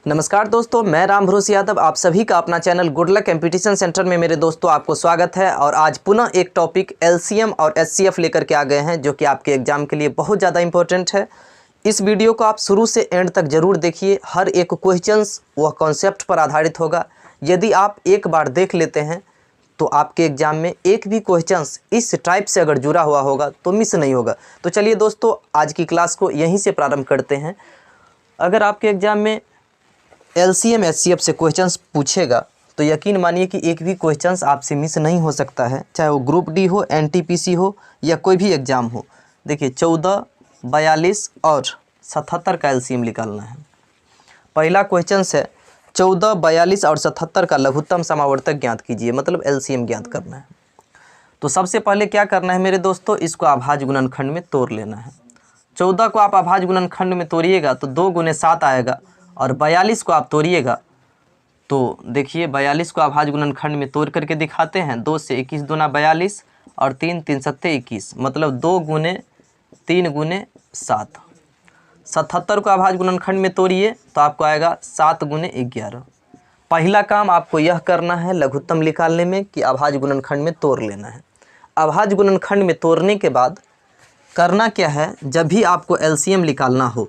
नमस्कार दोस्तों, मैं राम भरोसे यादव आप सभी का अपना channel good luck competition centre में मेरे दोस्तों आपको स्वागत है। और आज पुनः एक टॉपिक एलसीएम और एचसीएफ लेकर के आ गए हैं जो कि आपके एग्जाम के लिए बहुत ज़्यादा इंपॉर्टेंट है। इस वीडियो को आप शुरू से एंड तक ज़रूर देखिए। हर एक क्वेश्चंस वह कॉन्सेप्ट पर आधारित होगा। यदि आप एक बार देख लेते हैं तो आपके एग्ज़ाम में एक भी क्वेश्चंस इस टाइप से अगर जुड़ा हुआ होगा तो मिस नहीं होगा। तो चलिए दोस्तों, आज की क्लास को यहीं से प्रारंभ करते हैं। अगर आपके एग्ज़ाम में एलसीएम एचसीएफ से क्वेश्चंस पूछेगा तो यकीन मानिए कि एक भी क्वेश्चंस आपसे मिस नहीं हो सकता है, चाहे वो ग्रुप डी हो, एनटीपीसी हो या कोई भी एग्ज़ाम हो। देखिए 14, 42 और 77 का एलसीएम निकालना है। पहला क्वेश्चन है 14, 42 और 77 का लघुत्तम समावर्तक ज्ञात कीजिए, मतलब एलसीएम ज्ञात करना है। तो सबसे पहले क्या करना है मेरे दोस्तों, इसको अभाज्य गुणनखंड में तोड़ लेना है। 14 को आप अभाज्य गुणनखंड में तोड़िएगा तो 2 गुने 7 आएगा, और 42 को आप तोड़िएगा तो देखिए 42 को अभाज्य गुणनखंड में तोड़ करके दिखाते हैं। 2 से 21 दूना 42 और 3 3 सत्ते 21, मतलब 2 गुने 3 गुने 7। 77 को अभाज्य गुणनखंड में तोड़िए तो आपको आएगा 7 गुने 11। पहला काम आपको यह करना है लघुत्तम निकालने में कि अभाज्य गुणनखंड में तोड़ लेना है। अभाज्य गुणनखंड में तोड़ने के बाद करना क्या है, जब भी आपको एलसीएम निकालना हो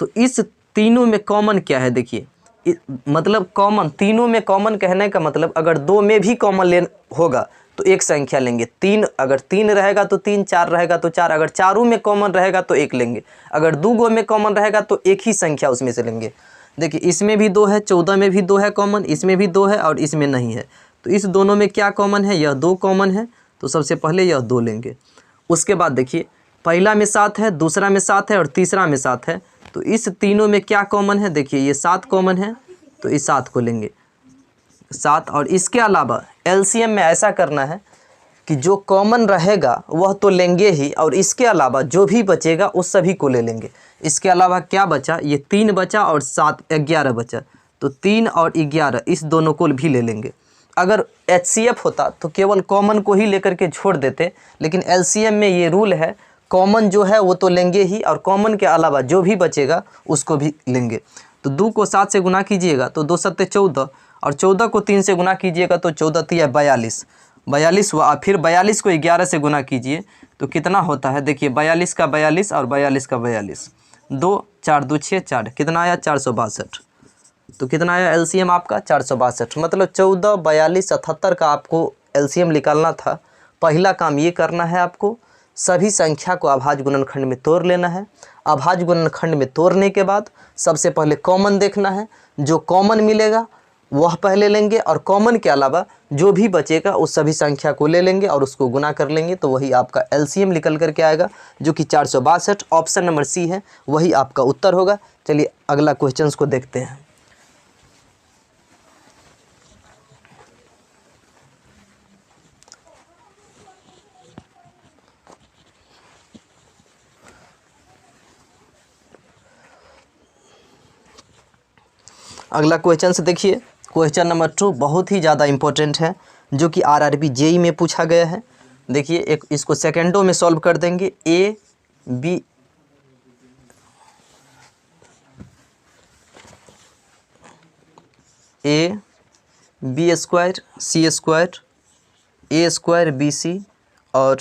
तो इस तीनों में कॉमन क्या है, देखिए मतलब कॉमन, तीनों में कॉमन कहने का मतलब अगर 2 में भी कॉमन ले होगा तो एक संख्या लेंगे। 3 अगर 3 रहेगा तो 3, 4 रहेगा तो 4, अगर चारों में कॉमन रहेगा तो 1 लेंगे, अगर 2 गो में कॉमन रहेगा तो एक ही संख्या उसमें से लेंगे। देखिए इसमें भी 2 है, 14 में भी 2 है कॉमन, इसमें भी 2 है और इसमें नहीं है। तो इस दोनों में क्या कॉमन है, यह 2 कॉमन है, तो सबसे पहले यह 2 लेंगे। उसके बाद देखिए पहला में 7 है, दूसरा में 7 है और तीसरा में 7 है, तो इस तीनों में क्या कॉमन है, देखिए ये 7 कॉमन है तो इस 7 को लेंगे 7। और इसके अलावा एलसीएम में ऐसा करना है कि जो कॉमन रहेगा वह तो लेंगे ही, और इसके अलावा जो भी बचेगा उस सभी को ले लेंगे। इसके अलावा क्या बचा, ये 3 बचा और 7 11 बचा, तो 3 और 11 इस दोनों को भी ले लेंगे। अगर एचसीएफ होता तो केवल कॉमन को ही लेकर के छोड़ देते, लेकिन एलसीएम में ये रूल है कॉमन जो है वो तो लेंगे ही, और कॉमन के अलावा जो भी बचेगा उसको भी लेंगे। तो 2 को 7 से गुना कीजिएगा तो 2 सत्ते 14, और 14 को 3 से गुना कीजिएगा तो 14 तिया 42 हुआ। फिर 42 को 11 से गुना कीजिए तो कितना होता है, देखिए 42 का 42 और 42 का 42, 2 4 2 6 4, कितना आया 462। तो कितना आया एलसीएम आपका 462। मतलब 14, 42, 77 का आपको एलसीएम निकालना था। पहला काम ये करना है, आपको सभी संख्या को अभाज्य गुणनखंड में तोड़ लेना है। अभाज्य गुणनखंड में तोड़ने के बाद सबसे पहले कॉमन देखना है, जो कॉमन मिलेगा वह पहले लेंगे, और कॉमन के अलावा जो भी बचेगा उस सभी संख्या को ले लेंगे और उसको गुना कर लेंगे, तो वही आपका एलसीएम निकल करके आएगा जो कि 462। ऑप्शन नंबर सी है, वही आपका उत्तर होगा। चलिए अगला क्वेश्चन को देखते हैं। अगला क्वेश्चन से देखिए, क्वेश्चन नंबर 2 बहुत ही ज़्यादा इम्पोर्टेंट है जो कि आरआरबी जेई में पूछा गया है। देखिए एक इसको सेकेंडों में सॉल्व कर देंगे। A B square C square A square B C और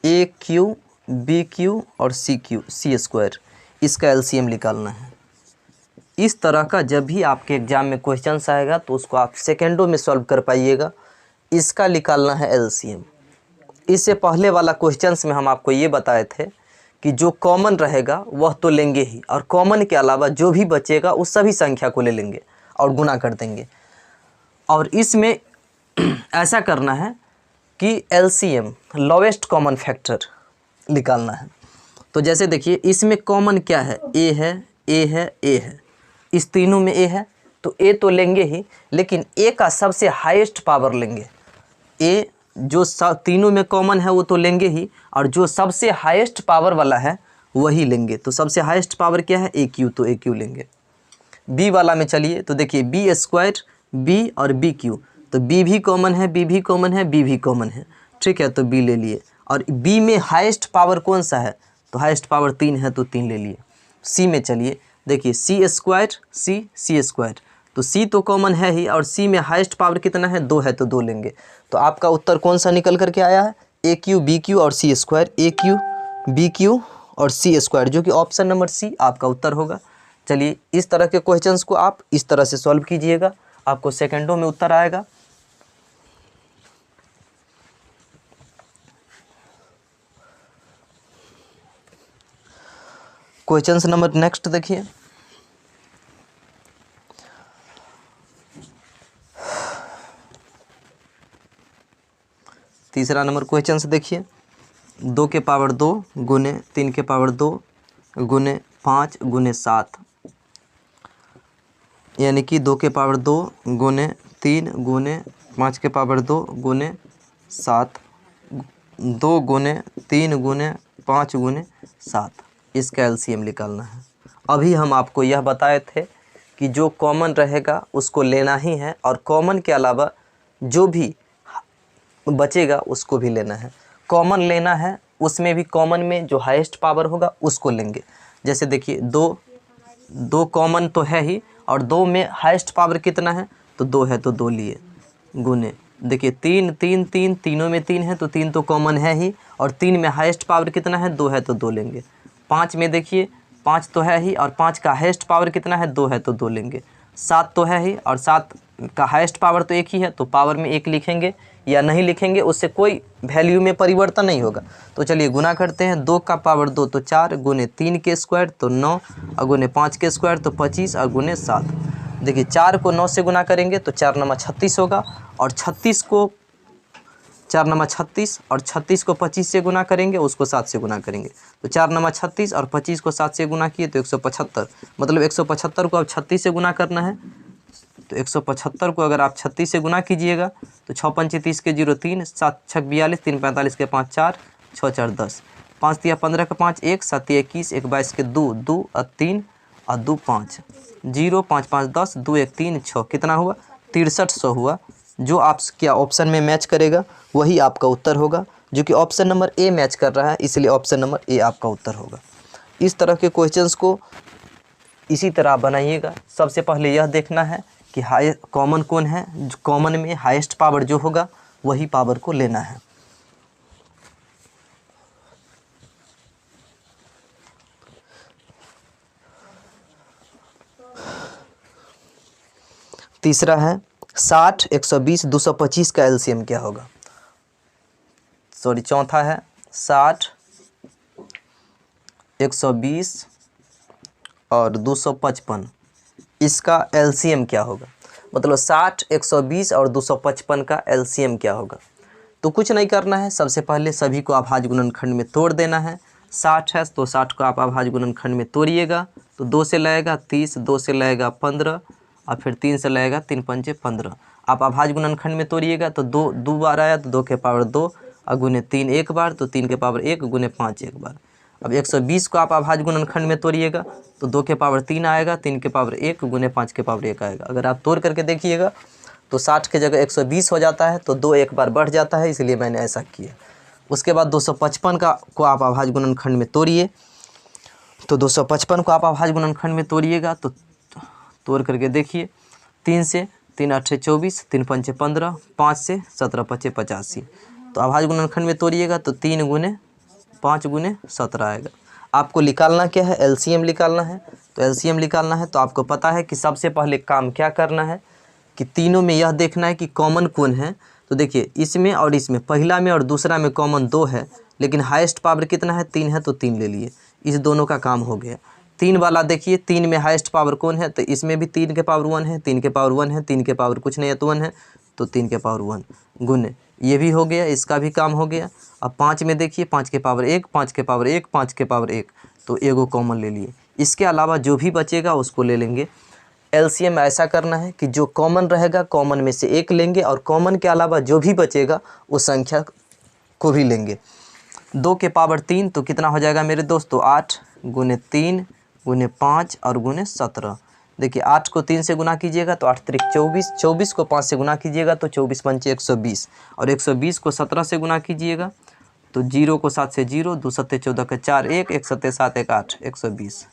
ए क्यू बी क्यू और सी स्क्वायर, इसका एलसीएम निकालना है। इस तरह का जब भी आपके एग्ज़ाम में क्वेश्चंस आएगा तो उसको आप सेकेंडों में सॉल्व कर पाइएगा। इसका निकालना है एलसीएम। इससे पहले वाला क्वेश्चंस में हम आपको ये बताए थे कि जो कॉमन रहेगा वह तो लेंगे ही, और कॉमन के अलावा जो भी बचेगा उस सभी संख्या को ले लेंगे और गुना कर देंगे। और इसमें ऐसा करना है कि एलसीएम लोवेस्ट कॉमन फैक्टर निकालना है। तो जैसे देखिए इसमें कॉमन क्या है, ए है, ए है, ए है, इस तीनों में ए है तो ए तो लेंगे ही, लेकिन ए का सबसे हाईएस्ट पावर लेंगे। ए जो तीनों में कॉमन है वो तो लेंगे ही, और जो सबसे हाईएस्ट पावर वाला है वही लेंगे। तो सबसे हाईएस्ट पावर क्या है, ए क्यू, तो ए क्यू लेंगे। बी वाला में चलिए तो देखिए बी स्क्वायर बी और बी क्यू, तो बी भी कॉमन है, बी भी कॉमन है, बी भी कॉमन है, ठीक है, तो बी ले लिए। और बी में हाईएस्ट पावर कौन सा है, तो हाईएस्ट पावर 3 है तो 3 ले लिए। सी में चलिए देखिए सी स्क्वायर सी स्क्वायर, तो सी तो कॉमन है ही और सी में हाईएस्ट पावर कितना है 2 है तो 2 लेंगे। तो आपका उत्तर कौन सा निकल करके आया है, ए क्यू बी क्यू और सी स्क्वायर, ए क्यू बी क्यू और सी स्क्वायर, जो कि ऑप्शन नंबर सी आपका उत्तर होगा। चलिए इस तरह के क्वेश्चंस को आप इस तरह से सॉल्व कीजिएगा, आपको सेकंडों में उत्तर आएगा। क्वेश्चंस नंबर नेक्स्ट देखिए, तीसरा नंबर क्वेश्चन से देखिए, 2 के पावर 2 गुने 3 के पावर 2 गुने 5 गुने 7, यानी कि 2 के पावर 2 गुने 3 गुने 5 के पावर 2 गुने 7, 2 गुने 3 गुने 5 गुने 7, इसका एलसीएम निकालना है। अभी हम आपको यह बताए थे कि जो कॉमन रहेगा उसको लेना ही है और कॉमन के अलावा जो भी बचेगा उसको भी लेना है। कॉमन लेना है, उसमें भी कॉमन में जो हाईएस्ट पावर होगा उसको लेंगे। जैसे देखिए 2 कॉमन तो है ही और 2 में हाईएस्ट पावर कितना है, तो 2 है तो 2 लिए, गुने देखिए 3 3 3, तीनों में 3 है तो 3 तो कॉमन है ही और 3 में हाईएस्ट पावर कितना है 2 है तो 2 लेंगे। 5 में देखिए 5 तो है ही और 5 का हाईएस्ट पावर कितना है 2 है तो 2 लेंगे। 7 तो है ही और 7 का हाईएस्ट पावर तो 1 ही है तो पावर में 1 लिखेंगे या नहीं लिखेंगे, उससे कोई वैल्यू में परिवर्तन नहीं होगा। तो चलिए गुना करते हैं, 2 का पावर 2 तो 4 गुने 3 के स्क्वायर तो 9 और गुने 5 के स्क्वायर तो 25 और गुने 7। देखिए 4 को 9 से गुना करेंगे तो 4 9 36 होगा और 36 को 4 9 36 और 36 को 25 से गुना करेंगे, उसको 7 से गुना करेंगे तो 4 9 36 और 25 को 7 से गुना किए तो 175, मतलब 175 को अब 36 से गुना करना है। तो 175 को अगर आप 36 से गुना कीजिएगा तो 6 5 30 के 0 3, 7 6 42, 3 45 के 5 4, 6 4 10, 5 3 15 के 5 1, 7 21, 1 22 के 2 2 और 3 और 2 5, 0 5 5 10, 2 1 3 6, कितना हुआ 6300 हुआ। जो आप क्या ऑप्शन में मैच करेगा वही आपका उत्तर होगा, जो कि ऑप्शन नंबर ए मैच कर रहा है, इसलिए ऑप्शन नंबर ए आपका उत्तर होगा। इस तरह के क्वेश्चंस को इसी तरह बनाइएगा। सबसे पहले यह देखना है कि हाई कॉमन कौन है, कॉमन में हाईएस्ट पावर जो होगा वही पावर को लेना है। तीसरा है 60 120 225 का एलसीएम क्या होगा। सॉरी, चौथा है 60 120 और 255, इसका एलसीएम क्या होगा। मतलब 60 120 और 255 का एलसीएम क्या होगा। तो कुछ नहीं करना है, सबसे पहले सभी को अभाज्य गुणनखंड में तोड़ देना है। 60 है तो 60 को आप अभाज्य गुणनखंड में तोड़िएगा तो 2 से लगेगा 30, 2 से लगेगा 15 और फिर 3 से लगेगा 3 पंचे 15। आप अभाज्य गुणनखंड में तोड़िएगा तो 2 बार आया तो 2 के पावर 2 और गुने 3 एक बार तो 3 के पावर 1 गुने 5 एक बार। अब 120 को आप अभाज्य गुणनखंड में तोड़िएगा तो 2 के पावर 3 आएगा, 3 के पावर 1 गुने 5 के पावर 1 आएगा। अगर आप तोड़ करके देखिएगा तो 60 के जगह 120 हो जाता है, तो 2 एक बार बढ़ जाता है, इसलिए मैंने ऐसा किया। उसके बाद 255 को आप अभाज्य गुणनखंड में तोड़िए, तो 255 को आप अभाज्य गुणनखंड में तोड़िएगा तो तोड़ करके देखिए, 3 से 3 8 24, 3 पंचे 15, 5 से 17 पचे 85। तो अभाज्य गुणनखंड में तोड़िएगा तो 3 गुने 5 गुने 17 आएगा। आपको निकालना क्या है, एलसीएम निकालना है। तो एलसीएम निकालना है तो आपको पता है कि सबसे पहले काम क्या करना है कि तीनों में यह देखना है कि कॉमन कौन है। तो देखिए इसमें और इसमें, पहला में और दूसरा में कॉमन 2 है, लेकिन हाईएस्ट पावर कितना है 3 है तो 3 ले लिए, इस दोनों का काम हो गया। 3 वाला देखिए, 3 में हाईएस्ट पावर कौन है, तो इसमें भी 3 के पावर 1 है, 3 के पावर 1 है, 3 के पावर कुछ नहीं है तो 1 है, तो 3 के पावर 1 गुने, ये भी हो गया, इसका भी काम हो गया। अब 5 में देखिए, 5 के पावर 1, 5 के पावर 1, 5 के पावर 1, तो एगो कॉमन ले लिए। इसके अलावा जो भी बचेगा उसको ले लेंगे। एलसीएम ऐसा करना है कि जो कॉमन रहेगा कॉमन में से 1 लेंगे और कॉमन के अलावा जो भी बचेगा उस संख्या को भी लेंगे। 2 के पावर 3 तो कितना हो जाएगा मेरे दोस्तों, 8 गुने 3 गुने 5 और गुने 17। देखिए 8 को 3 से गुना कीजिएगा तो 8 त्रिक 24, 24 को 5 से गुना कीजिएगा तो 24 पंचे 120 और 120 को 17 से गुना कीजिएगा तो 0 को 7 से 0, 2 सत्ते 14 के 4 1, 1 सत्ते 7 1 8, 120।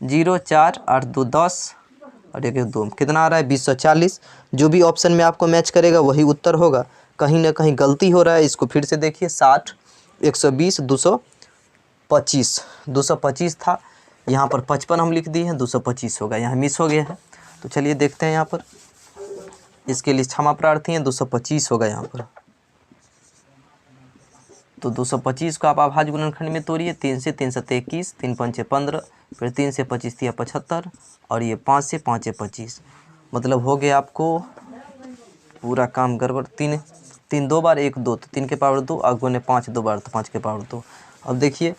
0 4 8 2 10 और 1 2 कितना आ रहा है 2040। जो भी ऑप्शन में आपको मैच करेगा वही उत्तर होगा। कहीं ना कहीं गलती हो रहा है, इसको फिर से देखिए। 60 120 225 225 था, यहाँ पर 55 हम लिख दिए हैं, 225 होगा, यहाँ मिस हो गया है। तो चलिए देखते हैं यहाँ पर, इसके लिए क्षमा प्रार्थी हैं, 225 होगा यहाँ पर। तो 225 को आप अभाज्य गुणनखंड में तोड़िए। 3 से 3 7 21, 3 5 15, फिर 3 से 25 3 75 और ये 5 से 5 25, मतलब हो गया आपको पूरा काम गड़बड़। 3 3 2 बार 1 2, तो 3 के पावर 2 और गुने 5 2 बार, तो 5 के पावर 2। अब देखिए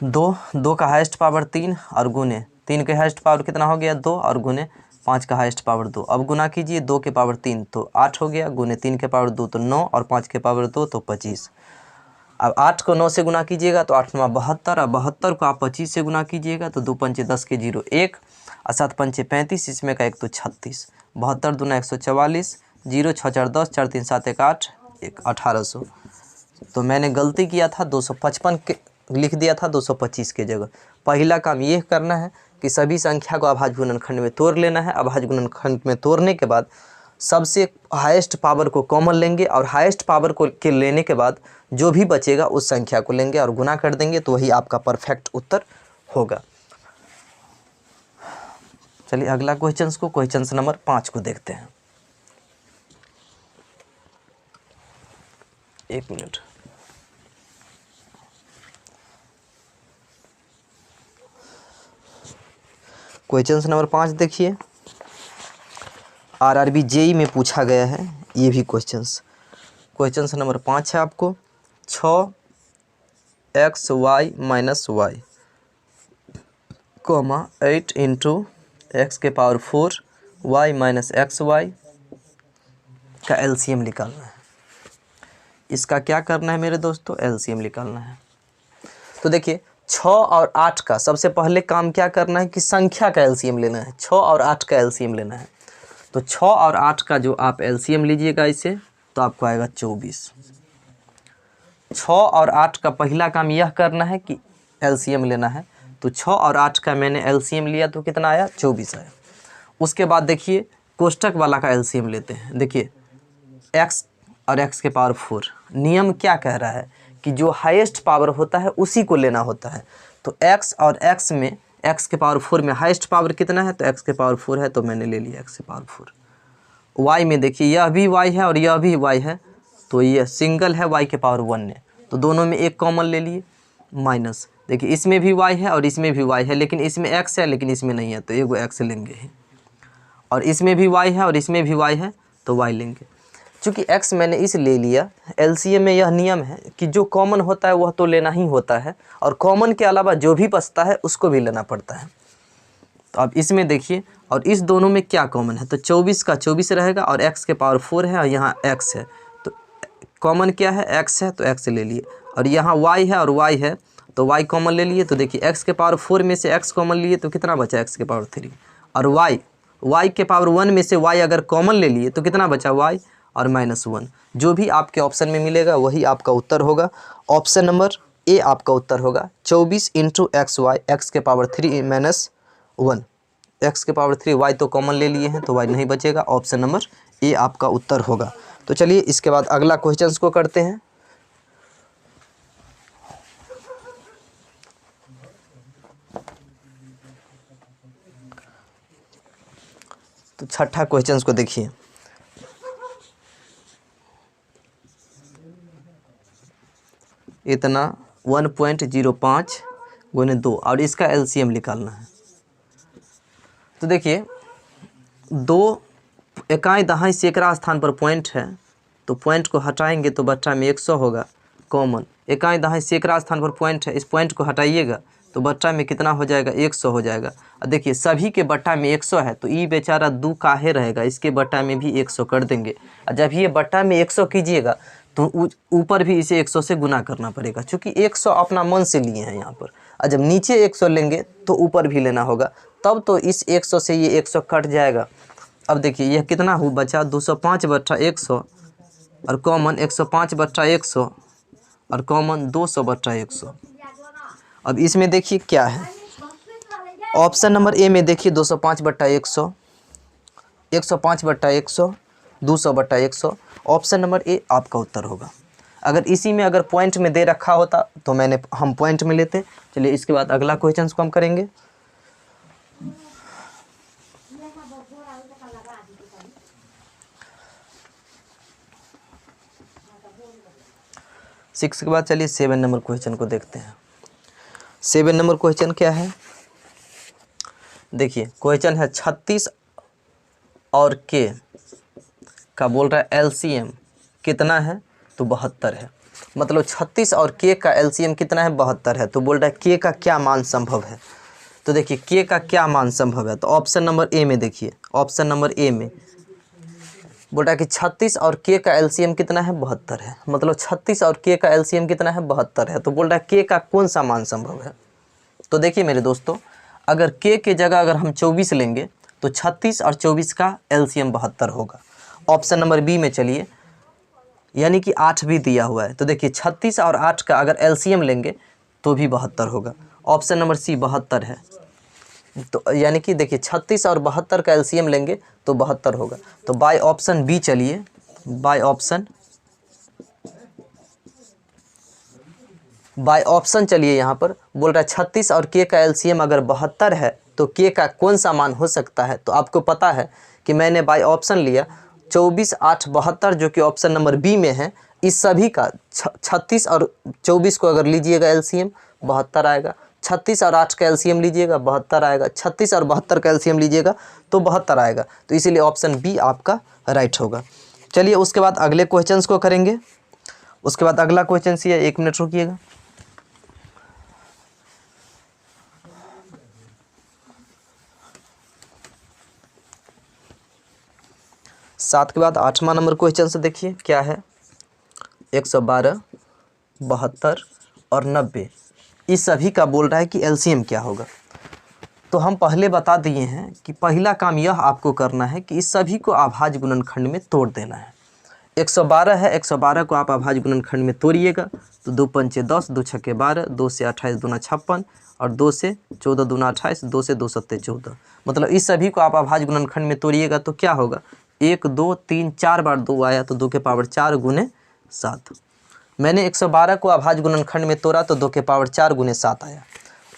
2 का हाईएस्ट पावर 3 और गुने 3 के हाईएस्ट पावर कितना हो गया 2 और गुने 5 का हाईएस्ट पावर 2। अब गुना कीजिए 2 के पावर 3 तो 8 हो गया, गुने 3 के पावर 2 तो 9 और 5 के पावर 2 तो 25। अब 8 को 9 से गुना कीजिएगा तो 8 9 72 और 72 को आप 25 से गुना कीजिएगा तो 2 पंचे 10 के 0 1 और 7 पंचे 35, इसमें का 1 तो 36, 72 दूना 144, 0 6 4 10, 4 3 7 1 8, 1800। तो मैंने गलती किया था, 255 के लिख दिया था 225 के जगह। पहला काम ये करना है कि सभी संख्या को अभाज्य गुणनखंड में तोड़ लेना है। अभाज्य गुणनखंड में तोड़ने के बाद सबसे हाईएस्ट पावर को कॉमन लेंगे और हाईएस्ट पावर को के लेने के बाद जो भी बचेगा उस संख्या को लेंगे और गुना कर देंगे, तो वही आपका परफेक्ट उत्तर होगा। चलिए अगला क्वेश्चन नंबर 5 को देखते हैं। 1 मिनट। क्वेश्चन नंबर 5 देखिए, आरआरबी जेई में पूछा गया है ये भी क्वेश्चन नंबर 5 है आपको। 6x(y - y) 8 इंटू x के पावर 4 y - xy का एलसीएम निकालना है। इसका क्या करना है मेरे दोस्तों, एलसीएम निकालना है। तो देखिए 6 और 8 का सबसे पहले काम क्या करना है कि संख्या का एलसीएम लेना है। 6 और 8 का एलसीएम लेना है। तो 6 और 8 का जो आप एलसीएम लीजिएगा इसे, तो आपको आएगा 24। 6 और 8 का पहला काम यह करना है कि एलसीएम लेना है। तो 6 और 8 का मैंने एलसीएम लिया तो कितना आया, 24 आया। उसके बाद देखिए कोष्टक वाला का एलसीएम लेते हैं। देखिए x और x के पावर 4, नियम क्या कह रहा है कि जो हाईएस्ट पावर होता है उसी को लेना होता है। तो x और x में, x के पावर 4 में हाईएस्ट पावर कितना है, तो x के पावर 4 है, तो मैंने ले लिया x के पावर 4। y में देखिए यह भी y है और यह भी y है, तो यह सिंगल है y के पावर 1 ने, तो दोनों में एक कॉमन ले लिए। माइनस देखिए इसमें भी y है और इसमें भी y है, लेकिन इसमें x है लेकिन इसमें नहीं है, तो एगो x लेंगे ही। और इसमें भी y है और इसमें भी y है, तो y लेंगे। चूँकि x मैंने इस ले लिया, एलसीएम में यह नियम है कि जो कॉमन होता है वह तो लेना ही होता है, और कॉमन के अलावा जो भी बचता है उसको भी लेना पड़ता है। तो अब इसमें देखिए, और इस दोनों में क्या कॉमन है, तो 24 का 24 रहेगा और x के पावर 4 है और यहाँ x है, तो कॉमन क्या है, x है, तो x ले लिए। और यहाँ y है और y है, तो y कॉमन ले लिए। तो देखिए x के पावर 4 में से x कॉमन लिए तो कितना बचा, x के पावर 3, और y के पावर 1 में से y अगर कॉमन ले लिए तो कितना बचा, y और -1। जो भी आपके ऑप्शन में मिलेगा वही आपका उत्तर होगा। ऑप्शन नंबर ए आपका उत्तर होगा। 24 इंटू XY, x के पावर 3 - 1, x के पावर 3, y तो कॉमन ले लिए हैं तो y नहीं बचेगा। ऑप्शन नंबर ए आपका उत्तर होगा। तो चलिए इसके बाद अगला क्वेश्चन को करते हैं। तो छठा क्वेश्चन को देखिए। इतना 1.05 गुने 2 और इसका एलसीएम निकालना है। तो देखिए 2 इकाई दहाई सैकड़ा स्थान पर पॉइंट है, तो पॉइंट को हटाएंगे तो बट्टा में 100 होगा कॉमन। इकाई दहाई सैकड़ा स्थान पर पॉइंट है, इस पॉइंट को हटाइएगा तो बट्टा में कितना हो जाएगा, 100 हो जाएगा। और देखिए सभी के बट्टा में 100 है, तो ये बेचारा 2 काहे रहेगा, इसके बट्टा में भी 100 कर देंगे। और जब ये बट्टा में 100 कीजिएगा तो ऊपर भी इसे 100 से गुना करना पड़ेगा, क्योंकि 100 अपना मन से लिए हैं यहाँ पर। और जब नीचे 100 लेंगे तो ऊपर भी लेना होगा, तब तो इस 100 से ये 100 कट जाएगा। अब देखिए यह कितना हुआ बचा, 205 बट्टा 100 और कॉमन 105 बट्टा 100 और कॉमन 200 बट्टा 100। अब इसमें देखिए क्या है, ऑप्शन नंबर ए में देखिए 205/100, 105/100, 200/100। ऑप्शन नंबर ए आपका उत्तर होगा। अगर इसी में अगर पॉइंट में दे रखा होता तो हम पॉइंट में लेते। चलिए इसके बाद अगला क्वेश्चन को हम करेंगे। सिक्स के बाद चलिए 7 नंबर क्वेश्चन को देखते हैं। 7 नंबर क्वेश्चन क्या है, देखिए क्वेश्चन है 36 और के का बोल रहा है एलसीएम कितना है, तो 72 है। मतलब 36 और के का एलसीएम कितना है, 72 है। तो बोल रहा है के का क्या मान संभव है। तो देखिए के का क्या मान संभव है, तो ऑप्शन नंबर ए में देखिए, ऑप्शन नंबर ए में बोल रहा है कि 36 और के का एलसीएम कितना है, 72 है। मतलब 36 और के का एलसीएम कितना है, 72 है। तो बोल रहा है के का कौन सा मान संभव है। तो देखिए मेरे दोस्तों, अगर के जगह अगर हम 24 लेंगे तो 36 और 24 का एलसीएम 72 होगा। ऑप्शन नंबर बी में चलिए, यानी कि 8 भी दिया हुआ है। तो देखिए 36 और 8 का अगर एलसीएम लेंगे तो भी 72 होगा। ऑप्शन नंबर सी 72 है। तो यानी कि देखिए 36 और 72 का एलसीएम लेंगे तो 72 होगा। तो बाय ऑप्शन बी चलिए, बाय ऑप्शन चलिए, यहाँ पर बोल रहा है 36 और के का एलसीएम अगर 72 है तो के का कौन सा मान हो सकता है। तो आपको पता है कि मैंने बाय ऑप्शन लिया 24, 8, 72 जो कि ऑप्शन नंबर बी में है। इस सभी का 36 और 24 को अगर लीजिएगा एलसीएम 72 आएगा। 36 और 8 का एलसीएम लीजिएगा 72 आएगा। 36 और 72 का एलसीएम लीजिएगा तो 72 आएगा। तो इसीलिए ऑप्शन बी आपका राइट होगा। चलिए उसके बाद अगले क्वेश्चंस को करेंगे। उसके बाद अगला क्वेश्चन सी है, 1 मिनट रुकिएगा। 7 के बाद 8वां नंबर क्वेश्चन से देखिए क्या है, 112, 72 और 90 इस सभी का बोल रहा है कि एलसीएम क्या होगा। तो हम पहले बता दिए हैं कि पहला काम यह आपको करना है कि इस सभी को अभाज्य गुणनखंड में तोड़ देना है। 112 है, 112 को आप अभाज्य गुणनखंड में तोड़िएगा तो 2 पंचे 10, 2 छक्के 12, 2 से 28 दूना 56 और 2 से 14 दूना 28, 2 से 2 सत्ते 14। मतलब इस सभी को आप अभाज्य गुणनखंड में तोड़िएगा तो क्या होगा, 1, 2, 3, 4 बार 2 आया तो 2 के पावर 4 गुने 7। मैंने 112 को अभाज्य गुणनखंड में तोड़ा तो 2 के पावर 4 गुने 7 आया।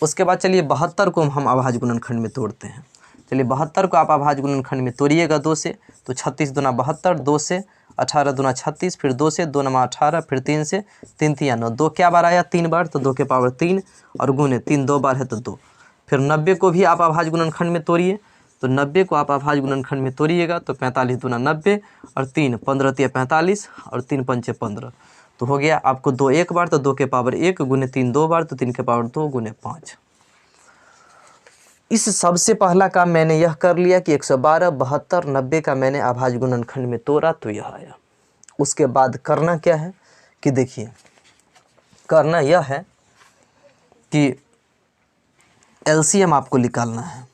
उसके बाद चलिए 72 को हम अभाज्य गुणनखंड में तोड़ते हैं। चलिए 72 को आप अभाज्य गुणनखंड में तोड़िएगा 2 से तो 36 दूना 72, 2 से 18 दूना 36, फिर 2 से 2 नमा 18, फिर 3 से 3 तिया 9, 2 क्या बार आया 3 बार तो 2 के पावर 3 और गुने 3 2 बार है तो 2। फिर 90 को भी आप अभाज्य गुणनखंड में तोड़िए तो 90 को आप अभाज्य गुणनखंड में तोड़िएगा तो 45 दूना 90 और 3 15 तिया 45 और 3 पंचे 15 तो हो गया आपको 2 एक बार तो 2 के पावर 1 गुने 3 2 बार तो 3 के पावर 2 गुने 5। इस सबसे पहला काम मैंने यह कर लिया कि 112, 72, 90 का मैंने अभाज्य गुणनखंड में तोड़ा तो यह आया। उसके बाद करना क्या है कि देखिए, करना यह है कि एलसीएम आपको निकालना है।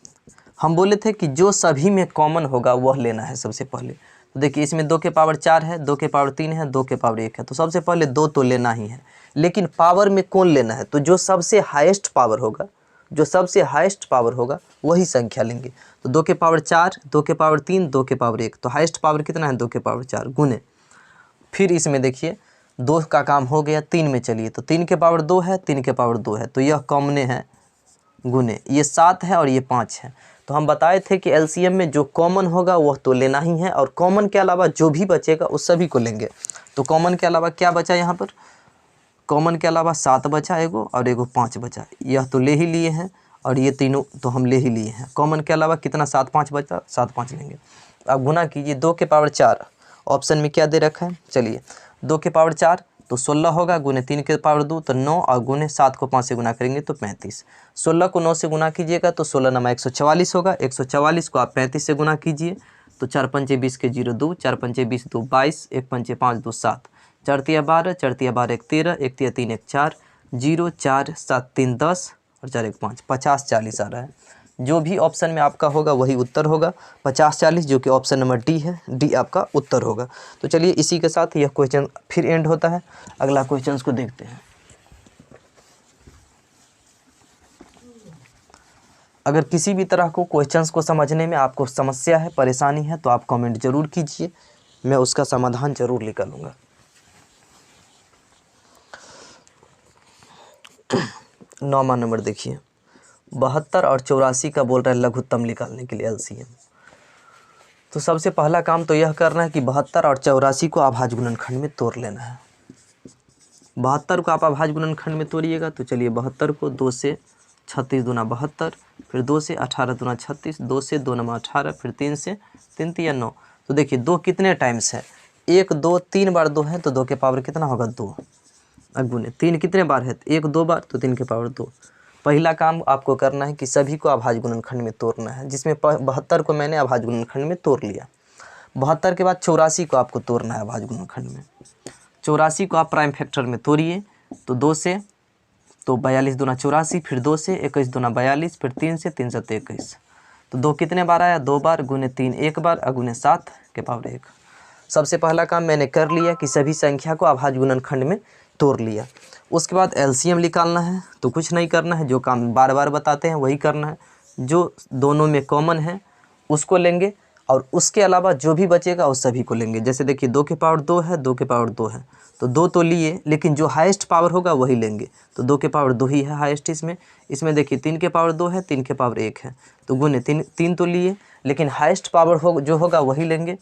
हम बोले थे कि जो सभी में कॉमन होगा वह लेना है सबसे पहले। तो देखिए इसमें 2 के पावर 4 है, 2 के पावर 3 है, 2 के पावर 1 है, तो सबसे पहले 2 तो लेना ही है। लेकिन पावर में कौन लेना है, तो जो सबसे हाईएस्ट पावर होगा, जो सबसे हाईएस्ट पावर होगा वही संख्या लेंगे। तो 2 के पावर 4, 2 के पावर 3, 2 के पावर 1, तो हाईएस्ट पावर कितना है 2 के पावर 4 गुने। फिर इसमें देखिए 2 का काम हो गया, 3 में चलिए तो 3 के पावर 2 है, 3 के पावर 2 है, तो यह कॉमने है गुने, ये 7 है और ये 5 है। तो हम बताए थे कि एलसीएम में जो कॉमन होगा वह तो लेना ही है और कॉमन के अलावा जो भी बचेगा उस सभी को लेंगे। तो कॉमन के अलावा क्या बचा यहाँ पर, कॉमन के अलावा 7 बचा एगो और एगो 5 बचा, यह तो ले ही लिए हैं और ये तीनों तो हम ले ही लिए हैं। कॉमन के अलावा कितना 7 5 बचा, 7 5 लेंगे। अब गुना कीजिए 2 के पावर 4 ऑप्शन में क्या दे रखा है, चलिए 2 के पावर 4 तो 16 होगा, गुने 3 के पावर 2 तो 9 और गुने 7 को 5 से गुना करेंगे तो 35। 16 को 9 से गुना कीजिएगा तो 16 नमा 144 होगा, 144 को आप 35 से गुना कीजिए तो 4 पंचे 20 के 0 2, 4 पंचे 20 2 22, 1 पंचे 5 2 7, 4 तिया 12, 4 तिया 12 1 13, 1 तिया 3 1 4, 0 4 7 3 10 और 4 1 5, 50 40 आ रहा है। जो भी ऑप्शन में आपका होगा वही उत्तर होगा, 50 40 जो कि ऑप्शन नंबर डी है, डी आपका उत्तर होगा। तो चलिए इसी के साथ यह क्वेश्चन फिर एंड होता है। अगला क्वेश्चन को देखते हैं। अगर किसी भी तरह को क्वेश्चंस को समझने में आपको समस्या है, परेशानी है, तो आप कमेंट ज़रूर कीजिए, मैं उसका समाधान ज़रूर निकालूंगा। 9वां नंबर देखिए, 72 और 84 का बोल रहा है लघुत्तम निकालने के लिए एलसीएम। तो सबसे पहला काम तो यह करना है कि 72 और 84 को अभाज्य गुणनखंड में तोड़ लेना है। 72 को आप अभाज्य गुणनखंड में तोड़िएगा तो चलिए 72 को 2 से 36 दूना 72, फिर 2 से 18 दूना 36, 2 से 2 नमा 18, फिर 3 से 3 तिया 9। तो देखिए 2 कितने टाइम्स है, 1 2 3 बार 2 है तो 2 के पावर कितना होगा 2। अब गुने 3 कितने बार है, 1 2 बार तो 3 के पावर 2। पहला काम आपको करना है कि सभी को अभाज्य गुणनखंड में तोड़ना है, जिसमें 72 को मैंने अभाज्य गुणनखंड में तोड़ लिया। 72 के बाद 84 को आपको तोड़ना है अभाज्य गुणनखंड में। 84 को आप प्राइम फैक्टर में तोड़िए तो 2 से तो 42 दूना 84, फिर 2 से 21 दूना 42, फिर 3 से 3 7 21। तो 2 कितने बार आया, 2 बार, गुने 3 1 बार, अगुने 7 के पावर 1। सबसे पहला काम मैंने कर लिया कि सभी संख्या को अभाज्य गुणनखंड में तोड़ लिया। उसके बाद एलसीएम निकालना है, तो कुछ नहीं करना है, जो काम बार बार बताते हैं वही करना है। जो दोनों में कॉमन है उसको लेंगे और उसके अलावा जो भी बचेगा उस सभी को लेंगे। जैसे देखिए 2 के पावर 2 है, 2 के पावर 2 है, तो 2 तो लिए, लेकिन जो हाईएस्ट पावर होगा वही लेंगे। तो 2 के पावर 2 ही है हाईएस्ट इसमें देखिए 3 के पावर 2 है, 3 के पावर 1 है, तो गुने 3 तो लिए, लेकिन हाईएस्ट पावर जो होगा वही लेंगे।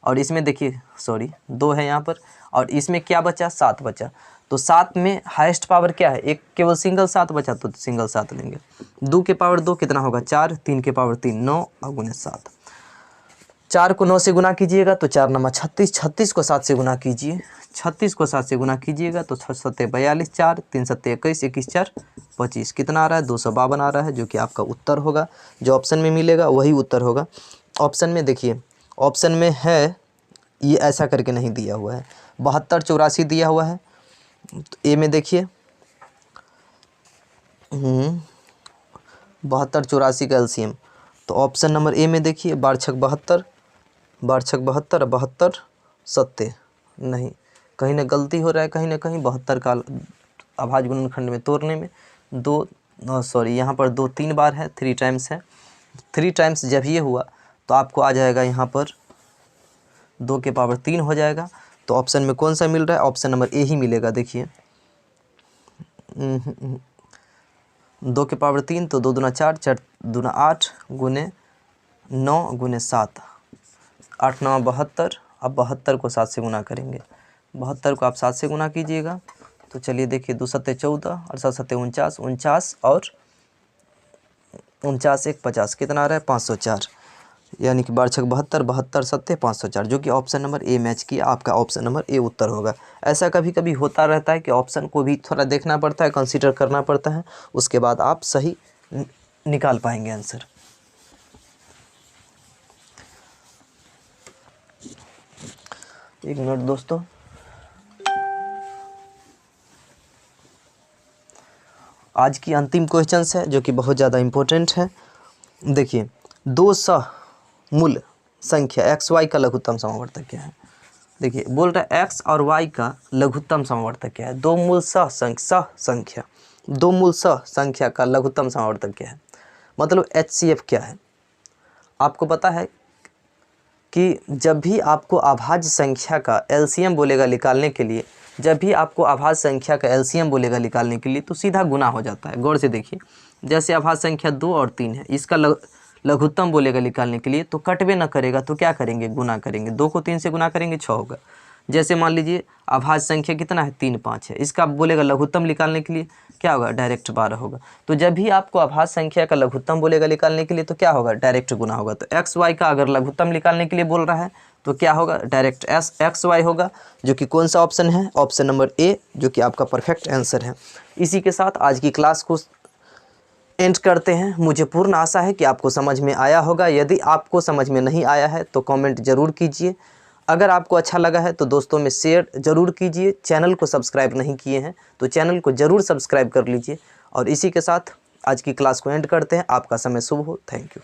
और इसमें देखिए 2 है यहाँ पर, और इसमें क्या बचा, 7 बचा। तो 7 में हाईएस्ट पावर क्या है, एक केवल सिंगल 7 बचा तो सिंगल 7 लेंगे। 2 के पावर 2 कितना होगा 4, 3 के पावर 3 9 और गुने 7। 4 को 9 से गुना कीजिएगा तो 4 नमा 36, 36 को 7 से गुना कीजिए, 36 को 7 से गुना कीजिएगा तो 6 7 42, 4 3 7 21, 21 4 25, कितना आ रहा है 252 आ रहा है, जो कि आपका उत्तर होगा। जो ऑप्शन में मिलेगा वही उत्तर होगा। ऑप्शन में देखिए, ऑप्शन में है ये ऐसा करके नहीं दिया हुआ है, 72 84 दिया हुआ है। तो ए में देखिए 72 84 का एलसीएम, तो ऑप्शन नंबर ए में देखिए 12 6 72, 12 6 72, 72 70 नहीं, कहीं ना गलती हो रहा है, कहीं ना कहीं 72 का अभाज्य गुणनखंड में तोड़ने में यहाँ पर 2 3 बार है, 3 टाइम्स है। 3 टाइम्स जब ये हुआ तो आपको आ जाएगा यहाँ पर 2 के पावर 3 हो जाएगा। तो ऑप्शन में कौन सा मिल रहा है, ऑप्शन नंबर ए ही मिलेगा। देखिए 2 के पावर 3 तो 2 दूना 4, 4 दूना 8, गुने 9 गुने 7, 8 9 72। अब 72 को 7 से गुना करेंगे, 72 को आप 7 से गुना कीजिएगा तो चलिए देखिए 2 7 14 और 7 7 49, 49 और 49 1 50, कितना आ रहा है 504, यानी कि 12 6 72, 72 7 504, जो कि ऑप्शन नंबर ए मैच किया। आपका ऑप्शन नंबर ए उत्तर होगा। ऐसा कभी कभी होता रहता है कि ऑप्शन को भी थोड़ा देखना पड़ता है, कंसीडर करना पड़ता है, उसके बाद आप सही निकाल पाएंगे आंसर। एक मिनट दोस्तों, आज की अंतिम क्वेश्चन है जो कि बहुत ज़्यादा इम्पोर्टेंट है। देखिए 2 समूल संख्या एक्स वाई का लघुत्तम समवर्तक क्या है। देखिए बोल रहा है एक्स और वाई का लघुत्तम समवर्तक क्या है। दो मूल संख्या का लघुत्तम समवर्तक क्या है, मतलब HCF क्या है। आपको पता है कि जब भी आपको अभाज्य संख्या का LCM बोलेगा निकालने के लिए, जब भी आपको अभाज्य संख्या का LCM बोलेगा निकालने के लिए तो सीधा गुना हो जाता है। गौर से देखिए, जैसे अभाज्य संख्या 2 और 3 है, इसका लघुत्तम बोलेगा निकालने के लिए तो कटवे न करेगा तो क्या करेंगे, गुना करेंगे। 2 को 3 से गुना करेंगे 6 होगा। जैसे मान लीजिए अभाज्य संख्या कितना है 3 5 है, इसका बोलेगा लघुत्तम निकालने के लिए क्या होगा, डायरेक्ट 12 होगा। तो जब भी आपको अभाज्य संख्या का लघुत्तम बोलेगा निकालने के लिए तो क्या होगा, डायरेक्ट गुना होगा। तो एक्स वाई का अगर लघुत्तम निकालने के लिए बोल रहा है तो क्या होगा, डायरेक्ट एक्स वाई होगा, जो कि कौन सा ऑप्शन है, ऑप्शन नंबर ए, जो कि आपका परफेक्ट आंसर है। इसी के साथ आज की क्लास को एंड करते हैं। मुझे पूर्ण आशा है कि आपको समझ में आया होगा। यदि आपको समझ में नहीं आया है तो कमेंट ज़रूर कीजिए। अगर आपको अच्छा लगा है तो दोस्तों में शेयर ज़रूर कीजिए। चैनल को सब्सक्राइब नहीं किए हैं तो चैनल को ज़रूर सब्सक्राइब कर लीजिए। और इसी के साथ आज की क्लास को एंड करते हैं। आपका समय शुभ हो। Thank you.